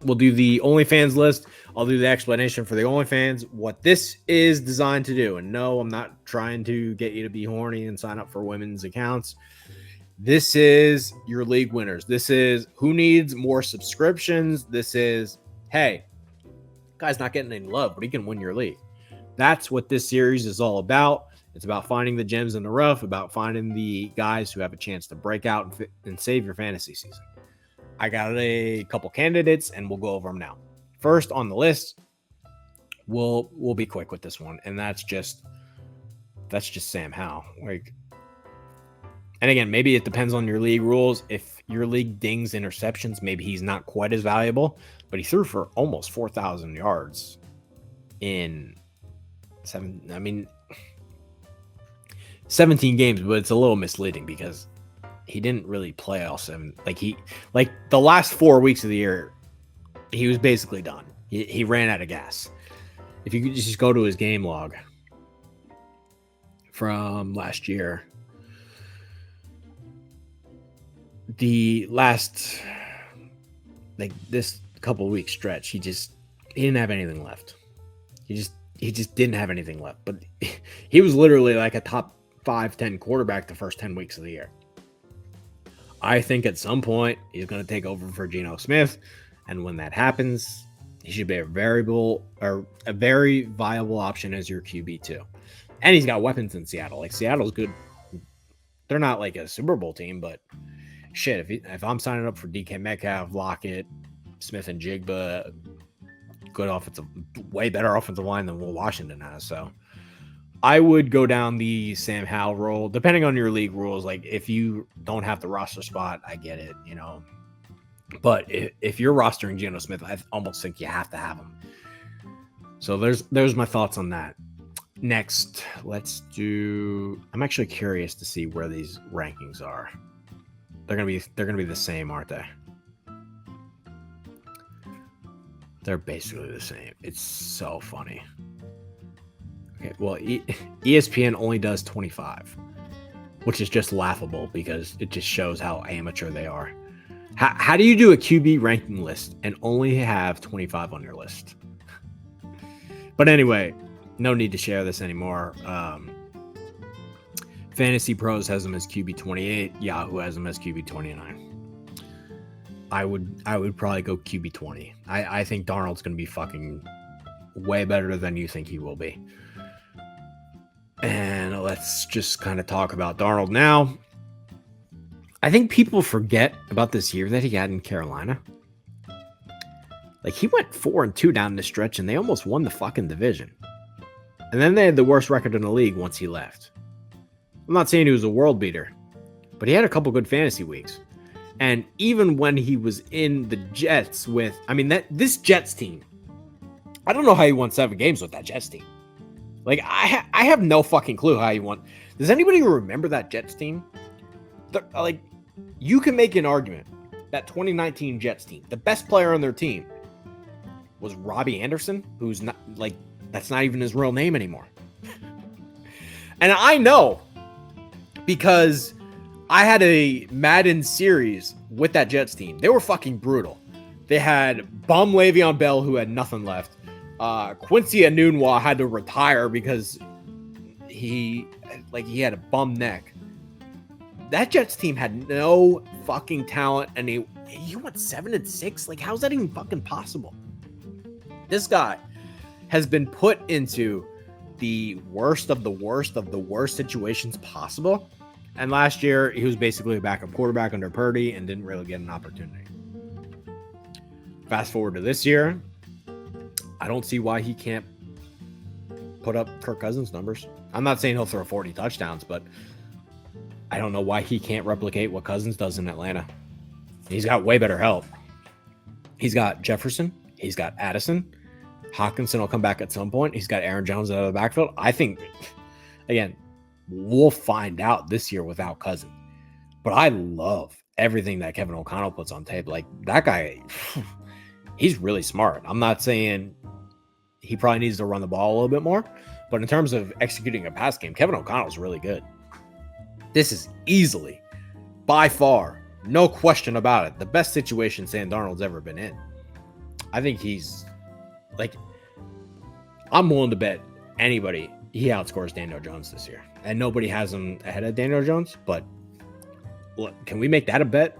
we'll do the OnlyFans list. I'll do the explanation for the OnlyFans, what this is designed to do. And no, I'm not trying to get you to be horny and sign up for women's accounts. This is your league winners. This is who needs more subscriptions. This is, hey, guy's not getting any love, but he can win your league. That's what this series is all about. It's about finding the gems in the rough, about finding the guys who have a chance to break out and save your fantasy season. I got a couple candidates, and we'll go over them now. First on the list, we'll be quick with this one, and that's just Sam Howell. Like, and again, maybe it depends on your league rules. If your league dings interceptions, maybe he's not quite as valuable, but he threw for almost 4,000 yards in 17 games, but it's a little misleading because he didn't really play all 7. Like the last 4 weeks of the year, he was basically done. He ran out of gas. If you could just go to his game log from last year, the last, like this couple of week stretch, he didn't have anything left. He just didn't have anything left. But he was literally like a top 5-10 quarterback the first 10 weeks of the year. I think at some point he's going to take over for Geno Smith, and when that happens, he should be a very viable option as your QB2. And he's got weapons in Seattle. Like, Seattle's good. They're not like a Super Bowl team, but shit, if I'm signing up for DK Metcalf, Lockett, Smith and Jigba, way better offensive line than Will Washington has. So I would go down the Sam Howell role, depending on your league rules. Like, if you don't have the roster spot, I get it, But if you're rostering Geno Smith, I almost think you have to have him. So there's my thoughts on that. Next, I'm actually curious to see where these rankings are. They're gonna be the same, aren't they? They're basically the same. It's so funny. Okay, well, ESPN only does 25, which is just laughable because it just shows how amateur they are. How do you do a QB ranking list and only have 25 on your list? But anyway, no need to share this anymore. Fantasy Pros has him as QB 28. Yahoo has him as QB 29. I would probably go QB 20. I think Darnold's going to be fucking way better than you think he will be. And let's just kind of talk about Darnold now. I think people forget about this year that he had in Carolina. Like, he went 4-2 down the stretch, and they almost won the fucking division. And then they had the worst record in the league once he left. I'm not saying he was a world beater, but he had a couple good fantasy weeks. And even when he was in the Jets this Jets team, I don't know how he won 7 games with that Jets team. Like, I have no fucking clue how he won. Does anybody remember that Jets team? Like, you can make an argument that 2019 Jets team, the best player on their team was Robbie Anderson, who's not, like, that's not even his real name anymore. And I know because I had a Madden series with that Jets team. They were fucking brutal. They had bum Le'Veon Bell, who had nothing left. Quincy Enunwa had to retire because he had a bum neck. That Jets team had no fucking talent, and he went 7-6. Like, how's that even fucking possible? This guy has been put into the worst of the worst situations possible. And last year, he was basically a backup quarterback under Purdy and didn't really get an opportunity. Fast forward to this year, I don't see why he can't put up Kirk Cousins numbers. I'm not saying he'll throw 40 touchdowns, but I don't know why he can't replicate what Cousins does in Atlanta. He's got way better help. He's got Jefferson. He's got Addison. Hawkinson will come back at some point. He's got Aaron Jones out of the backfield. I think, again, we'll find out this year without Cousins. But I love everything that Kevin O'Connell puts on tape. Like, that guy, he's really smart. I'm not saying he probably needs to run the ball a little bit more, but in terms of executing a pass game, Kevin O'Connell's really good. This is easily, by far, no question about it, the best situation Sam Darnold's ever been in. I think he's like, I'm willing to bet anybody he outscores Daniel Jones this year, and nobody has him ahead of Daniel Jones. But look, can we make that a bet?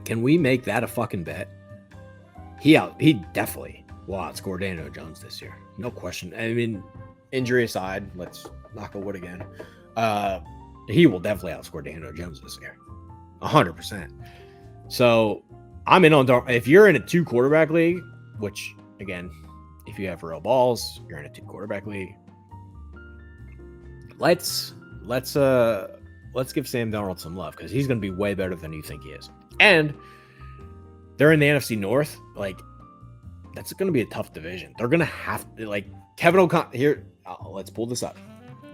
Can we make that a fucking bet? He definitely will outscore Daniel Jones this year, no question. I mean, injury aside, let's knock on wood again. He will definitely outscore Daniel Jones this year, 100%. So I'm in on if you're in a 2 quarterback league, which again, if you have real balls, you're in a 2 quarterback league. Let's give Sam Darnold some love because he's going to be way better than you think he is. And they're in the NFC North. Like, that's going to be a tough division. They're going to have to, like, Kevin O'Connell here. Let's pull this up.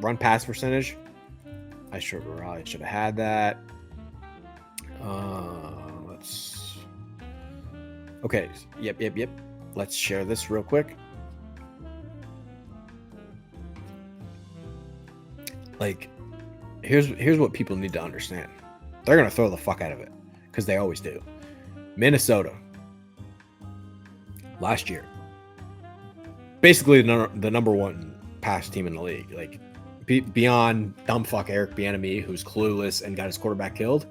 Run pass percentage. I should have had that. Okay. Yep. Let's share this real quick. Like, here's what people need to understand. They're going to throw the fuck out of it because they always do. Minnesota last year, basically the number 1 pass team in the league. Like, beyond dumb fuck Eric Bieniemy, who's clueless and got his quarterback killed.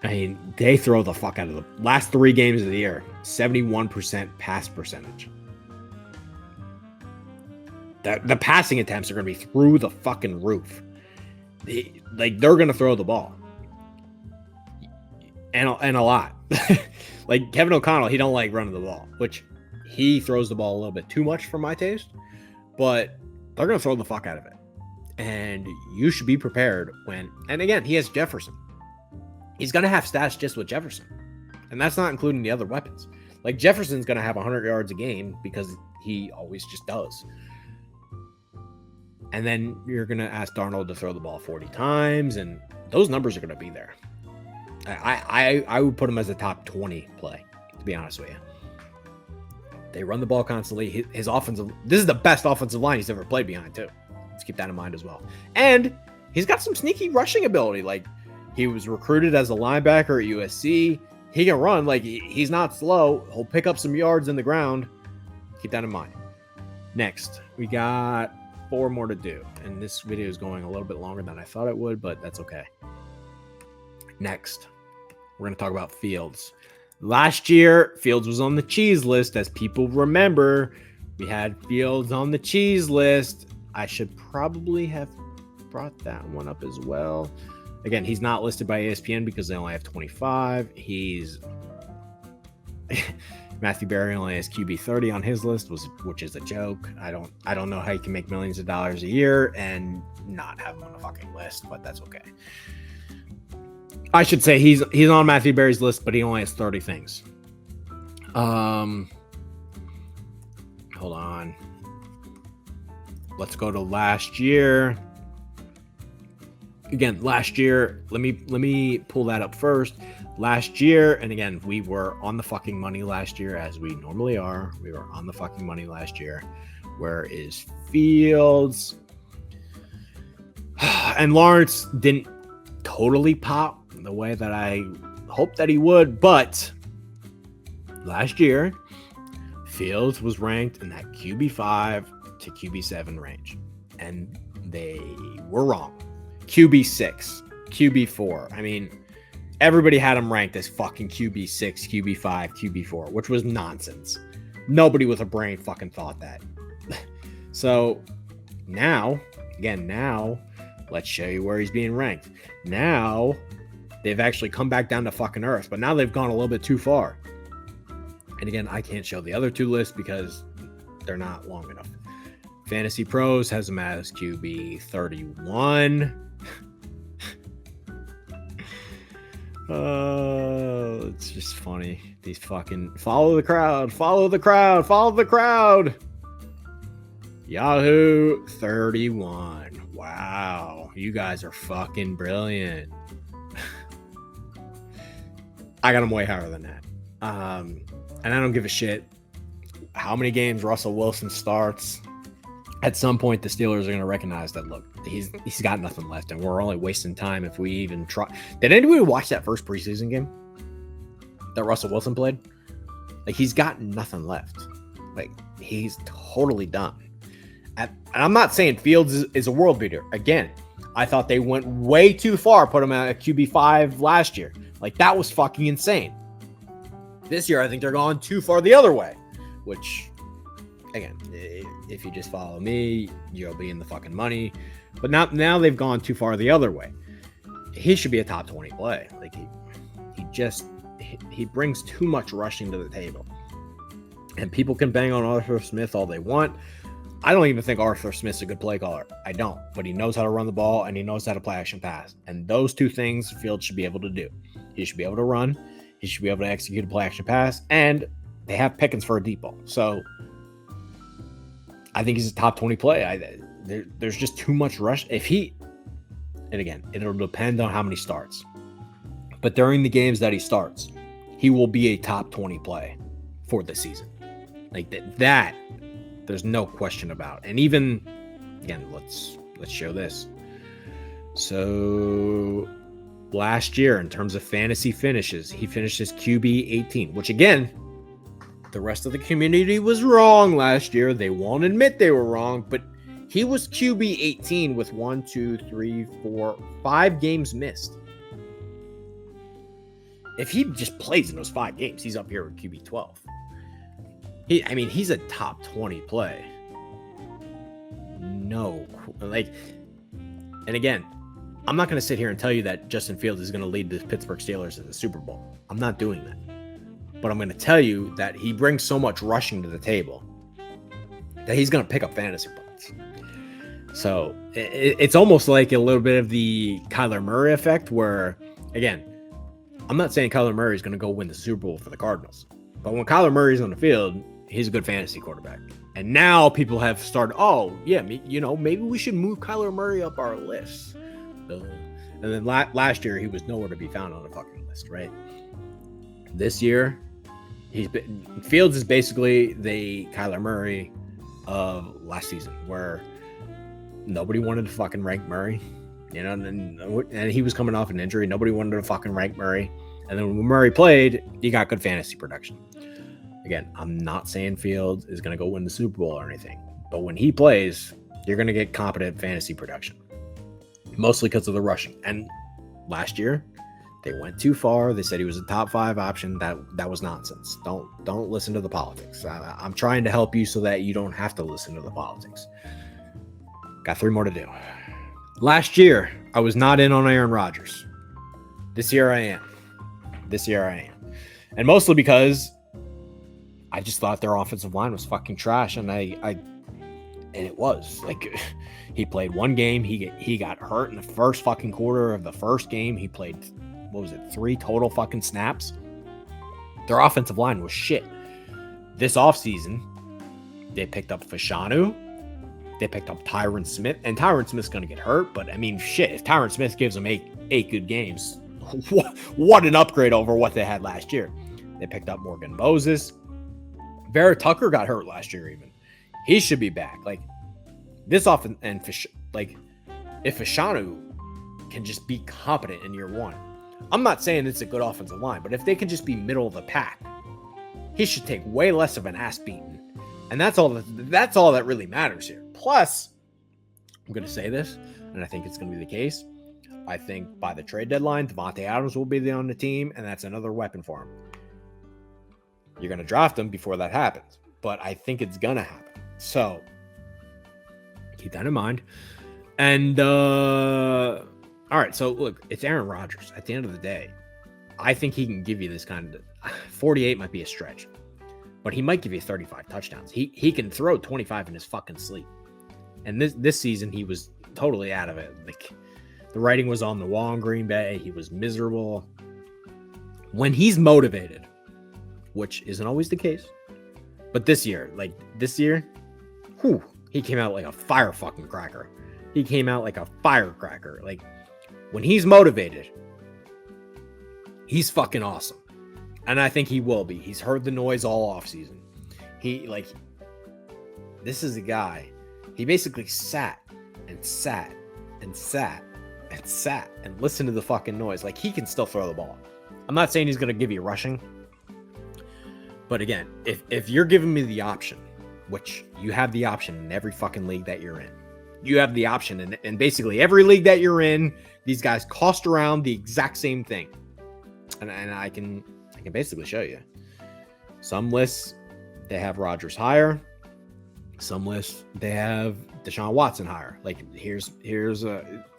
I mean, they throw the fuck out of the last 3 games of the year. 71% pass percentage. The passing attempts are going to be through the fucking roof. They're going to throw the ball. And a lot. Like Kevin O'Connell, he don't like running the ball, which he throws the ball a little bit too much for my taste. But they're going to throw the fuck out of it. And you should be prepared when... And again, he has Jefferson. He's going to have stats just with Jefferson. And that's not including the other weapons. Like, Jefferson's going to have 100 yards a game because he always just does. And then you're going to ask Darnold to throw the ball 40 times, and those numbers are going to be there. I would put him as a top 20 play, to be honest with you. They run the ball constantly. His offensive... This is the best offensive line he's ever played behind, too. Let's keep that in mind as well. And he's got some sneaky rushing ability. Like, he was recruited as a linebacker at USC. He can run. Like, he's not slow. He'll pick up some yards in the ground. Keep that in mind. Next, we got 4 more to do. And this video is going a little bit longer than I thought it would, but that's okay. Next, we're going to talk about Fields. Last year, Fields was on the cheese list. As people remember, we had Fields on the cheese list. I should probably have brought that one up as well. Again, he's not listed by ESPN because they only have 25. He's Matthew Berry only has QB 30 on his list, which is a joke. I don't know how you can make millions of dollars a year and not have him on the fucking list, but that's okay. I should say he's on Matthew Berry's list, but he only has 30 things. Hold on. Let's go to last year. Again, last year, let me pull that up first. Last year, and again, we were on the fucking money last year, as we normally are. We were on the fucking money last year. Where is Fields? And Lawrence didn't totally pop the way that I hoped that he would, but last year, Fields was ranked in that QB5 to QB7 range, and they were wrong. QB6, QB4. I mean, everybody had him ranked as fucking QB6, QB5, QB4, which was nonsense. Nobody with a brain fucking thought that. So now, let's show you where he's being ranked. Now, they've actually come back down to fucking earth, but now they've gone a little bit too far. And again, I can't show the other 2 lists because they're not long enough. Fantasy Pros has him as QB 31. It's just funny. These fucking follow the crowd. Yahoo 31. Wow. You guys are fucking brilliant. I got him way higher than that. And I don't give a shit how many games Russell Wilson starts. At some point, the Steelers are going to recognize that, look, he's got nothing left, and we're only wasting time if we even try. Did anybody watch that first preseason game that Russell Wilson played? Like, he's got nothing left. Like, he's totally done. And I'm not saying Fields is a world beater. Again, I thought they went way too far, put him at a QB5 last year. Like, that was fucking insane. This year, I think they're going too far the other way, which, again, if you just follow me, you'll be in the fucking money. But now they've gone too far the other way. He should be a top 20 play. Like, he brings too much rushing to the table. And people can bang on Arthur Smith all they want. I don't even think Arthur Smith's a good play caller. I don't. But he knows how to run the ball, and he knows how to play action pass. And those two things Fields should be able to do. He should be able to run. He should be able to execute a play action pass. And they have Pickens for a deep ball. So I think he's a top 20 play. There's just too much rush. And again, it'll depend on how many starts. But during the games that he starts, he will be a top 20 play for the season. Like that there's no question about. And even, again, let's show this. So last year, in terms of fantasy finishes, he finished his QB 18, which again, the rest of the community was wrong last year. They won't admit they were wrong, but he was QB 18 with 5 games missed. If he just plays in those 5 games, he's up here with QB 12. He's a top 20 play. No, and again, I'm not going to sit here and tell you that Justin Fields is going to lead the Pittsburgh Steelers to the Super Bowl. I'm not doing that. But I'm going to tell you that he brings so much rushing to the table that he's going to pick up fantasy points. So it's almost like a little bit of the Kyler Murray effect where, again, I'm not saying Kyler Murray is going to go win the Super Bowl for the Cardinals. But when Kyler Murray's on the field, he's a good fantasy quarterback. And now people have started, maybe we should move Kyler Murray up our list. And then last year, he was nowhere to be found on the fucking list, right? This year, Fields is basically the Kyler Murray of last season, where nobody wanted to fucking rank Murray, and he was coming off an injury. Nobody wanted to fucking rank Murray. And then when Murray played, he got good fantasy production. Again, I'm not saying Fields is going to go win the Super Bowl or anything, but when he plays, you're going to get competent fantasy production, mostly because of the rushing. And last year, they went too far. They said he was a top 5 option. That was nonsense. Don't listen to the politics. I'm trying to help you so that you don't have to listen to the politics. Got 3 more to do. Last year, I was not in on Aaron Rodgers. This year I am. And mostly because I just thought their offensive line was fucking trash, and it was. Like, he played 1 game. He got hurt in the first fucking quarter of the first game. He played, 3 total fucking snaps. Their offensive line was shit. This offseason, they picked up Fashanu. They picked up Tyron Smith, and Tyron Smith's going to get hurt, but if Tyron Smith gives them 8 good games, what an upgrade over what they had last year. They picked up Morgan Moses. Vera Tucker got hurt last year even. He should be back. Like, this offense, and if Fashanu can just be competent in year 1, I'm not saying it's a good offensive line, but if they can just be middle of the pack, he should take way less of an ass beating. And that's all that really matters here. Plus, I'm going to say this, and I think it's going to be the case. I think by the trade deadline, Devontae Adams will be on the team, and that's another weapon for him. You're going to draft him before that happens, but I think it's going to happen. So keep that in mind. And all right, so look, it's Aaron Rodgers. At the end of the day, I think he can give you this kind of 48 might be a stretch, but he might give you 35 touchdowns. He can throw 25 in his fucking sleep. And this season, he was totally out of it. Like, the writing was on the wall in Green Bay. He was miserable. When he's motivated, which isn't always the case, but this year, he came out like a fire fucking cracker. He came out like a firecracker. Like, when he's motivated, he's fucking awesome. And I think he will be. He's heard the noise all offseason. This is a guy, he basically sat and listened to the fucking noise. Like, he can still throw the ball. I'm not saying he's going to give you rushing, But again, if you're giving me the option, which you have the option in every fucking league that you're in, you have the option in basically every league that you're in. These guys cost around the exact same thing, and I can basically show you. Some lists they have Rodgers higher. Some lists they have Deshaun Watson higher. Like here's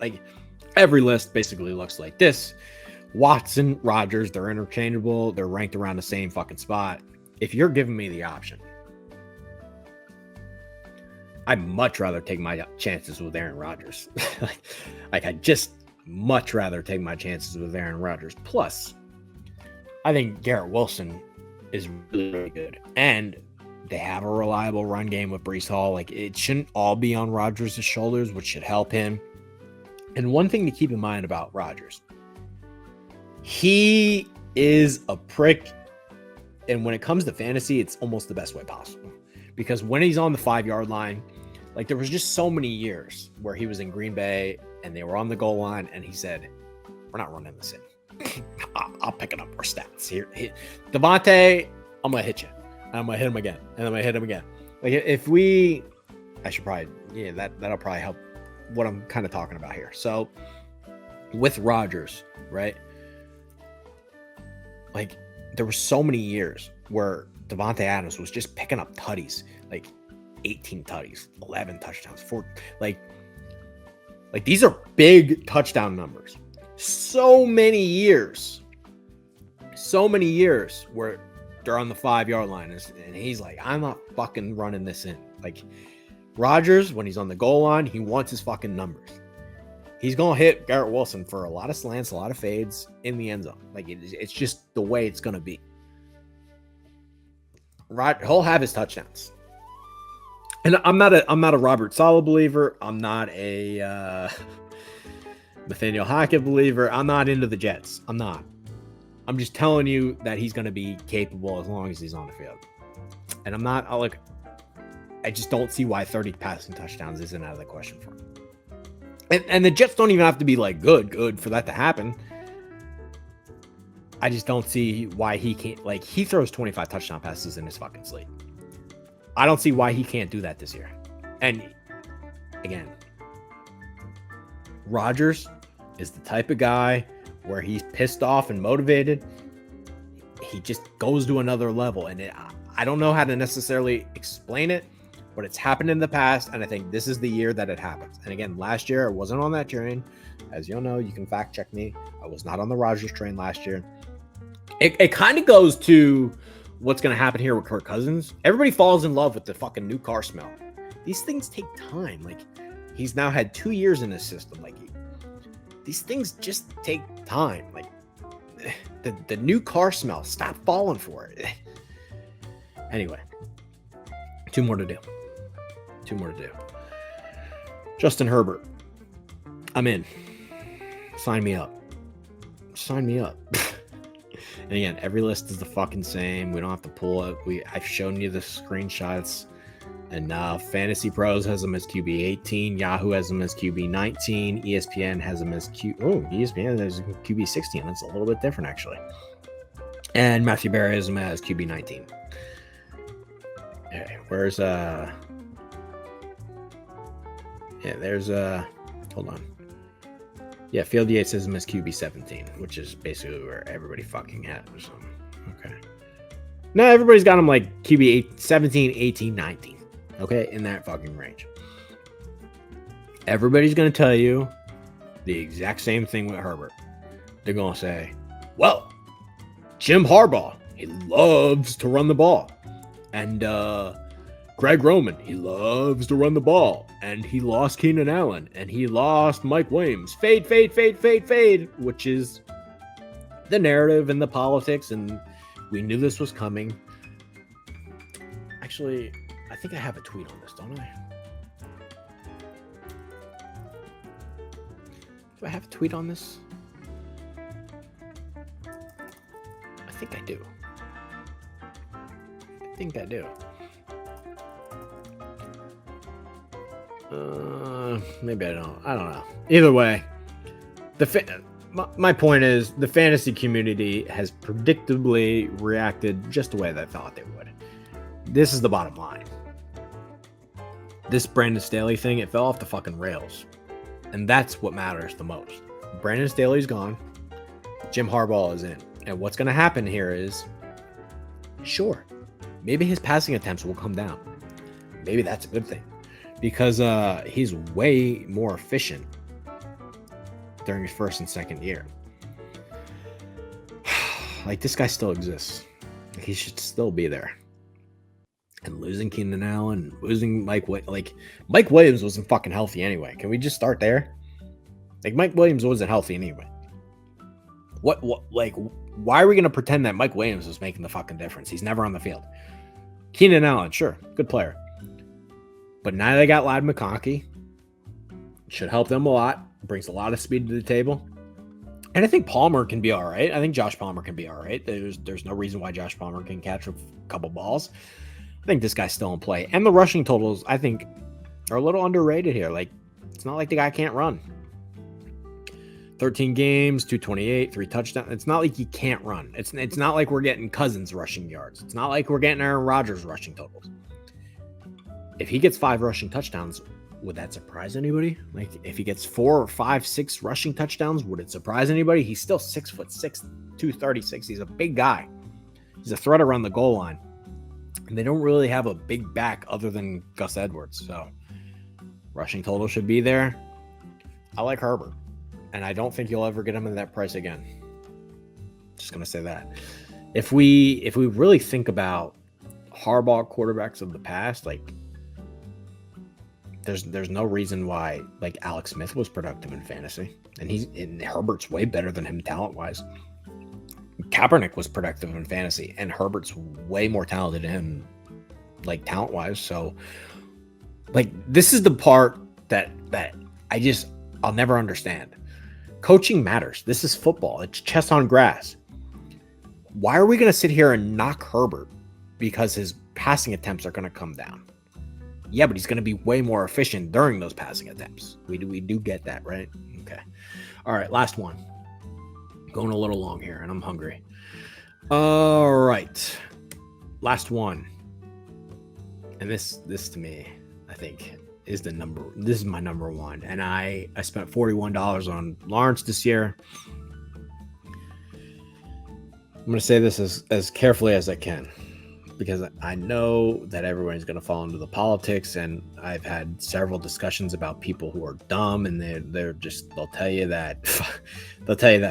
like every list basically looks like this. Watson, Rodgers, they're interchangeable. They're ranked around the same fucking spot. If you're giving me the option, I'd much rather take my chances with Aaron Rodgers. like I'd just much rather take my chances with Aaron Rodgers. Plus, I think Garrett Wilson is really, really good. And they have a reliable run game with Breece Hall. Like, it shouldn't all be on Rodgers' shoulders, which should help him. And one thing to keep in mind about Rodgers, he is a prick. And when it comes to fantasy, it's almost the best way possible. Because when he's on the 5-yard line, like there was just so many years where he was in Green Bay and they were on the goal line and he said, we're not running this in. I'll pick it up our stats here. Devontae, I'm going to hit you. And I'm going to hit him again. And I'm going to hit him again. Like I should probably, that'll probably help what I'm kind of talking about here. So with Rodgers, right? Like there were so many years where Devontae Adams was just picking up tutties, like 18 tutties, 11 touchdowns, 4. Like these are big touchdown numbers. So many years where they're on the 5-yard line and he's like, I'm not fucking running this in. Like Rodgers, when he's on the goal line, he wants his fucking numbers. He's going to hit Garrett Wilson for a lot of slants, a lot of fades in the end zone. Like it's just the way it's going to be. He'll have his touchdowns. And I'm not a Robert Saleh believer. I'm not a Nathaniel Hackett believer. I'm not into the Jets. I'm not. I'm just telling you that he's going to be capable as long as he's on the field. And I just don't see why 30 passing touchdowns isn't out of the question for him. And the Jets don't even have to be like good for that to happen. I just don't see why he can't. Like, he throws 25 touchdown passes in his fucking sleep. I don't see why he can't do that this year. And again, Rodgers is the type of guy where he's pissed off and motivated. He just goes to another level. And I don't know how to necessarily explain it, but it's happened in the past. And I think this is the year that it happens. And again, last year I wasn't on that train. As you'll know, you can fact check me. I was not on the Rodgers train last year. It kind of goes to what's going to happen here with Kirk Cousins. Everybody falls in love with the fucking new car smell. These things take time. Like, he's now had 2 years in his system. Like, these things just take time. Like, the new car smell. Stop falling for it. Anyway, two more to do. Justin Herbert. I'm in. Sign me up. And again, every list is the fucking same. We don't have to pull it. I've shown you the screenshots. And Fantasy Pros has him as QB 18. Yahoo has him as QB 19. ESPN has him as ESPN has QB 16. That's a little bit different, actually. And Matthew Berry has him as QB 19. Okay, where's there's hold on. Yeah, Field Yates has him as QB 17, which is basically where everybody fucking has him. Okay. Now everybody's got him like QB 17, 18, 19. Okay, in that fucking range. Everybody's going to tell you the exact same thing with Herbert. They're going to say, well, Jim Harbaugh, he loves to run the ball. And Greg Roman, he loves to run the ball. And he lost Keenan Allen. And he lost Mike Williams. Fade, which is the narrative and the politics. And we knew this was coming. Actually, I think I have a tweet on this, don't I? Do I have a tweet on this? I think I do. Maybe I don't. I don't know. Either way, my point is the fantasy community has predictably reacted just the way they thought they would. This is the bottom line. This Brandon Staley thing, it fell off the fucking rails. And that's what matters the most. Brandon Staley's gone. Jim Harbaugh is in. And what's going to happen here is, sure, maybe his passing attempts will come down. Maybe that's a good thing. Because he's way more efficient during his first and second year. Like, this guy still exists. He should still be there. And losing Keenan Allen, losing Mike Williams wasn't fucking healthy anyway. Can we just start there? Like, Mike Williams wasn't healthy anyway. Why are we going to pretend that Mike Williams was making the fucking difference? He's never on the field. Keenan Allen, sure, good player. But now they got Ladd McConkey. Should help them a lot. Brings a lot of speed to the table. And I think Palmer can be all right. I think Josh Palmer can be all right. There's no reason why Josh Palmer can catch a couple balls. I think this guy's still in play. And the rushing totals, I think, are a little underrated here. Like, it's not like the guy can't run. 13 games, 228, 3 touchdowns. It's not like he can't run. It's not like we're getting Cousins rushing yards. It's not like we're getting Aaron Rodgers rushing totals. If he gets 5 rushing touchdowns, would that surprise anybody? Like, if he gets 4 or 5, 6 rushing touchdowns, would it surprise anybody? He's still 6'6", 236. He's a big guy. He's a threat around the goal line. And they don't really have a big back other than Gus Edwards. So rushing total should be there. I like Herbert. And I don't think you'll ever get him at that price again. Just going to say that. If we really think about Harbaugh quarterbacks of the past, like, there's no reason why, like, Alex Smith was productive in fantasy. And Herbert's way better than him talent-wise. Kaepernick was productive in fantasy, and Herbert's way more talented than him, like, talent-wise. So, like, this is the part that I'll never understand. Coaching matters. This is football. It's chess on grass. Why are we going to sit here and knock Herbert because his passing attempts are going to come down? Yeah, but he's going to be way more efficient during those passing attempts. We do get that, right? Okay. All right, last one. Going a little long here, and I'm hungry. All right. Last one. And this to me, I think, is this is my number one. And I spent $41 on Lawrence this year. I'm going to say this as carefully as I can, because I know that everyone's going to fall into the politics, and I've had several discussions about people who are dumb, and they'll tell you that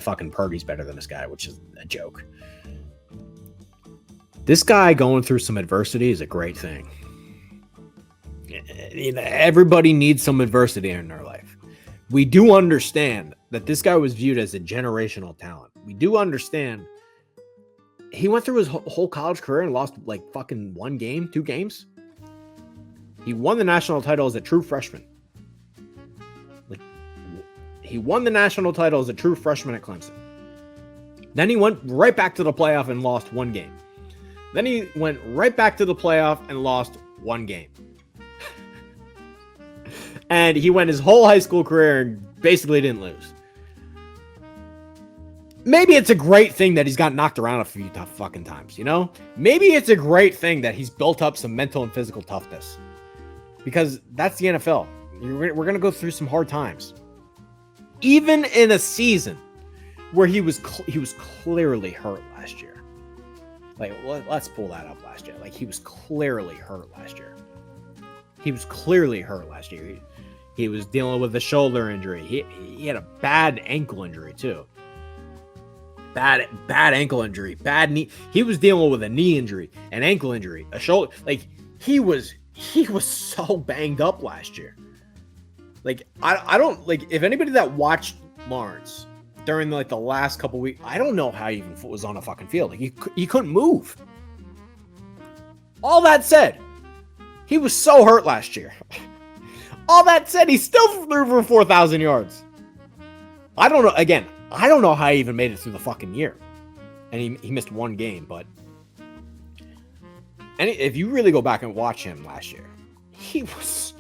fucking Purdy's better than this guy, which is a joke. This guy going through some adversity is a great thing. Everybody needs some adversity in their life. We do understand that this guy was viewed as a generational talent. We do understand he went through his whole college career and lost like fucking 1 game, 2 games. He won the national title as a true freshman. Like, he won the national title as a true freshman at Clemson. Then he went right back to the playoff and lost 1 game. Then he went right back to the playoff and lost 1 game. And he went his whole high school career and basically didn't lose. Maybe it's a great thing that he's got knocked around a few tough fucking times, you know? Maybe it's a great thing that he's built up some mental and physical toughness. Because that's the NFL. We're going to go through some hard times. Even in a season where he was clearly hurt last year. Like, let's pull that up last year. Like, he was clearly hurt last year. He was dealing with a shoulder injury. He had a bad ankle injury, too. Bad ankle injury, bad knee. He was dealing with a knee injury, an ankle injury, a shoulder. Like, he was so banged up last year. Like, I don't, like, if anybody that watched Lawrence during like the last couple weeks, I don't know how he even was on a fucking field. Like, he couldn't move. All that said, he was so hurt last year. All that said, he still threw for 4,000 yards. I don't know. Again, I don't know how he even made it through the fucking year. And he missed 1 game, but if you really go back and watch him last year, he was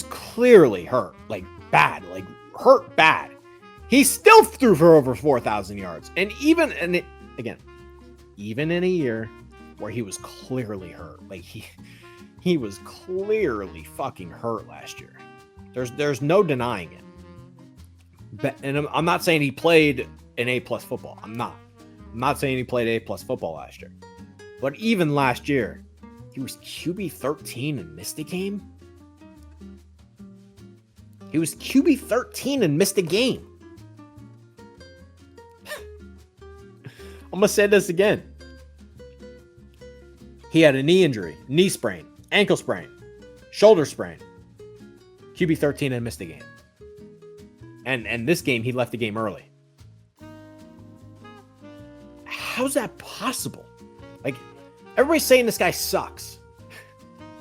clearly hurt, like bad, like hurt bad. He still threw for over 4,000 yards. And even in a year where he was clearly hurt, like he was clearly fucking hurt last year. There's no denying it. And I'm not saying he played an A+ football. I'm not saying he played A+ football last year. But even last year, he was QB 13 and missed a game. He was QB 13 and missed a game. I'm going to say this again. He had a knee injury, knee sprain, ankle sprain, shoulder sprain. QB 13 and missed a game. And this game, he left the game early. How's that possible? Like, everybody's saying this guy sucks,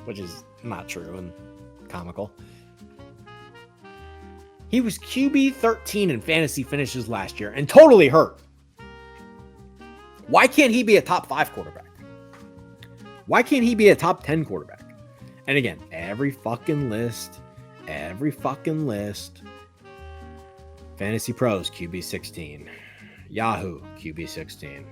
which is not true and comical. He was QB 13 in fantasy finishes last year and totally hurt. Why can't he be a top 5 quarterback? Why can't he be a top 10 quarterback? And again, every fucking list, Fantasy Pros, QB 16. Yahoo, QB 16.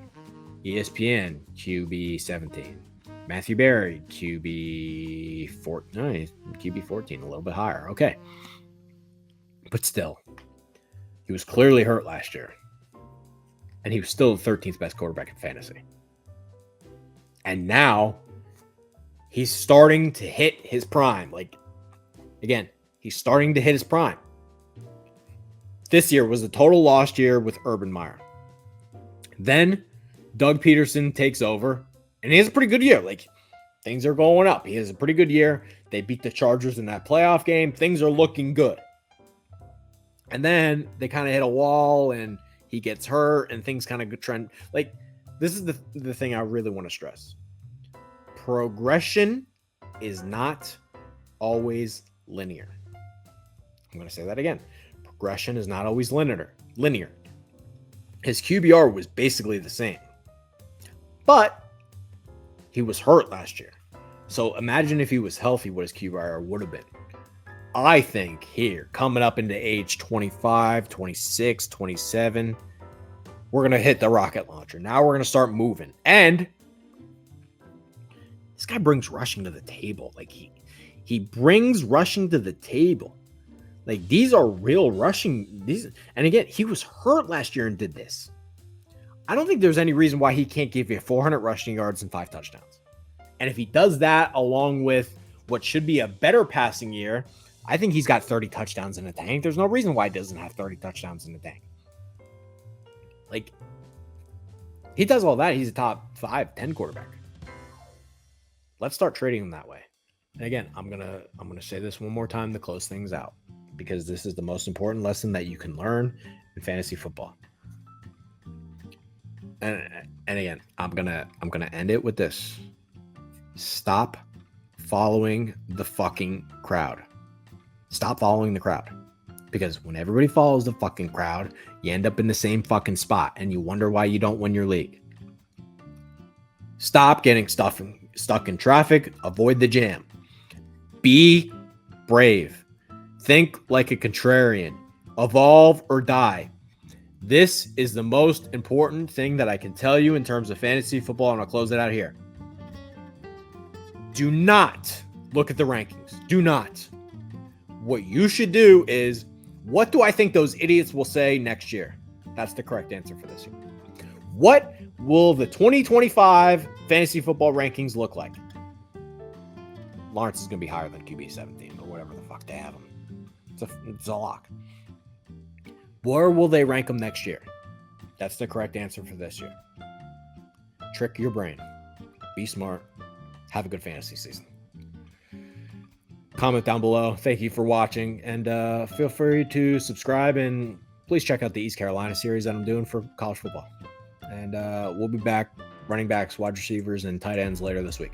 ESPN, QB 17. Matthew Berry, QB 14. QB 14, a little bit higher. Okay. But still, he was clearly hurt last year. And he was still the 13th best quarterback in fantasy. And now, he's starting to hit his prime. Like, again, he's starting to hit his prime. This year was a total lost year with Urban Meyer. Then, Doug Peterson takes over, and he has a pretty good year. Like, things are going up. He has a pretty good year. They beat the Chargers in that playoff game. Things are looking good. And then they kind of hit a wall, and he gets hurt, and things kind of trend. Like, this is the thing I really want to stress. Progression is not always linear. I'm going to say that again. Progression is not always linear. His QBR was basically the same. But he was hurt last year. So imagine if he was healthy, what his QBR would have been. I think here, coming up into age 25, 26, 27, we're going to hit the rocket launcher. Now we're going to start moving. And this guy brings rushing to the table. Like, he brings rushing to the table. Like, these are real rushing. And again, he was hurt last year and did this. I don't think there's any reason why he can't give you 400 rushing yards and 5 touchdowns. And if he does that along with what should be a better passing year, I think he's got 30 touchdowns in the tank. There's no reason why he doesn't have 30 touchdowns in the tank. Like, he does all that, he's a top 5, 10 quarterback. Let's start trading him that way. And again, I'm gonna say this one more time to close things out, because this is the most important lesson that you can learn in fantasy football. And again, I'm gonna end it with this. Stop following the fucking crowd. Stop following the crowd. Because when everybody follows the fucking crowd, you end up in the same fucking spot and you wonder why you don't win your league. Stop getting stuck in traffic. Avoid the jam. Be brave. Think like a contrarian. Evolve or die. This is the most important thing that I can tell you in terms of fantasy football, and I'll close it out here. Do not look at the rankings. Do not. What you should do is, what do I think those idiots will say next year? That's the correct answer for this year. What will the 2025 fantasy football rankings look like? Lawrence is going to be higher than QB 17 or whatever the fuck they have him. It's a lock. Where will they rank them next year? That's the correct answer for this year. Trick your brain. Be smart. Have a good fantasy season. Comment down below. Thank you for watching. And feel free to subscribe. And please check out the East Carolina series that I'm doing for college football. And we'll be back running backs, wide receivers, and tight ends later this week.